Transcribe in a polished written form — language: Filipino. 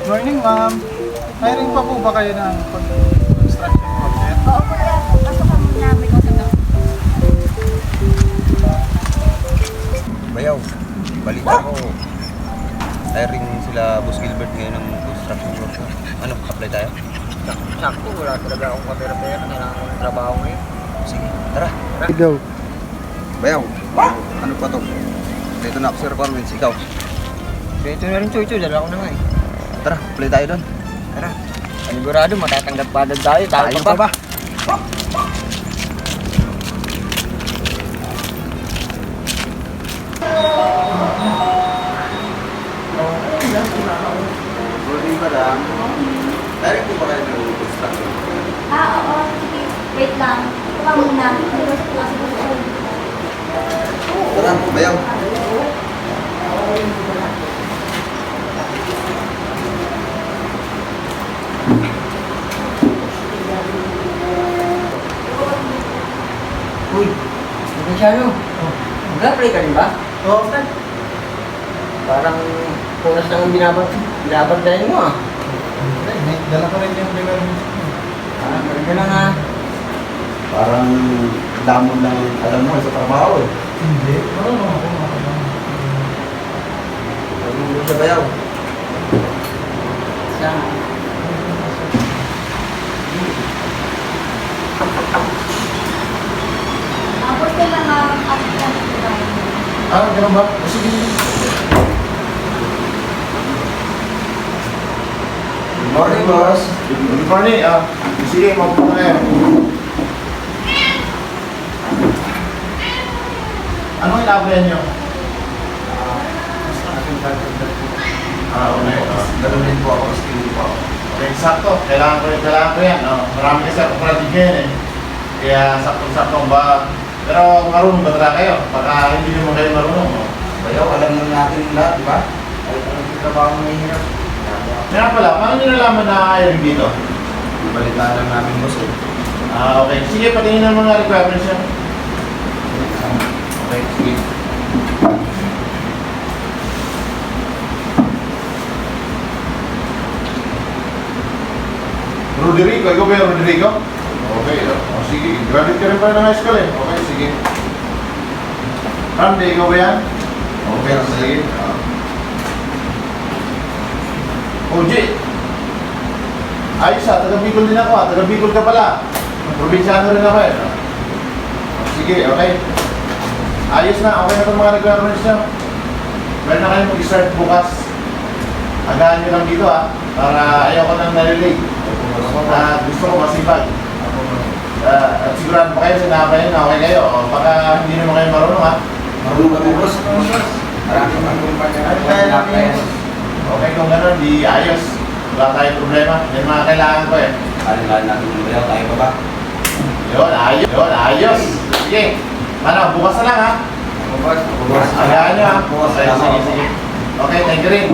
Morning, ma'am. Hiring pa po ba kayo ng construction worker? Oo, kuya. Pasok ka muna. May kausap ako. Bayaw, balita ko. Hiring sila Boss Gilbert ngayon ng construction worker. Ano, apply tayo? Sakto, wala talaga akong kapera-pera. Kailangan ko ng trabaho ngayon. Sige, tara. Go. Bayaw, ano pa to? Dito na ako sa requirements, ikaw. Ito na rin, Choy. Dala ko na nga eh. Tara, apply tayo doon. Tara. Panigurado, matatanggap pa doon tayo. Tayo pa ba? Morning, madam. Hiring po ba kayo ng construction worker? Oo. Sige. Wait lang. Ito ka muna. May kausap ko kasi gusto. Tara, bayaw. Uy, Luciano. Mag-apply ka rin ba? Oo, sir. Parang punas lang ang binabagdayan mo ah. Dala ko rin yung requirements. Talaga lang ah. Parang damon lang alam mo sa trabaho eh. Hindi. Marunong ako makakabang. Huwag mo sa bayaw. Sa... Tapos ko lang ang assistant ko tayo. Ganun ba? Sige. Good morning, boss. Good morning. Sige, mabuto na yan. Anong ina-applyan nyo? Okay. Ganun din po ako, skill po ako. Okay, sakto. Kailangan ko yan. Marami kasi ako project ngayon eh. Kaya sakto-sakto ba? Pero marunong ba talaga kayo? Baka hindi naman kayo marunong. Bayaw, alam na natin lahat, di ba? Ay, ang trabaho ng mahirap. Kaya pala, paano nyo nalaman na hiring dito? Balitaan lang namin, boss eh. Okay. Sige, patingin ng mga requirements nyo. Okay, sige. Rodrigo, ikaw ba yung Rodrigo? Okay, sige. Graduate ka rin pala ng high school eh. Okay, sige. Randy, ikaw ba yan? Okay, sige. OJ. Ayos taga Bicol din ako taga Bicol ka pala. Probinsyano rin ako eh. Sige, okay. Ayos na, okay na itong mga requirements nyo. Meron na kayo mag-start bukas. Agahan nyo lang dito para ayaw ko nang nalilate. Gusto ko masipag. At sigurado pa kayo, sinabi na okay kayo. O baka hindi naman kayo marunong Marunong kami, boss. Maraming mga kumpanya. Okay kung gano'n, di ayos. Wala tayong problema. Yan mga kailangan ko eh. Alin-alin natin yung bayaw, tayo pa ba? Yun, ayos. Yun, ayos. Sige. Ano, bukas na lang Ako, boss. Agahan nyo Bukas Okay, na lang sige, ako. sige. Okay, thank you rin.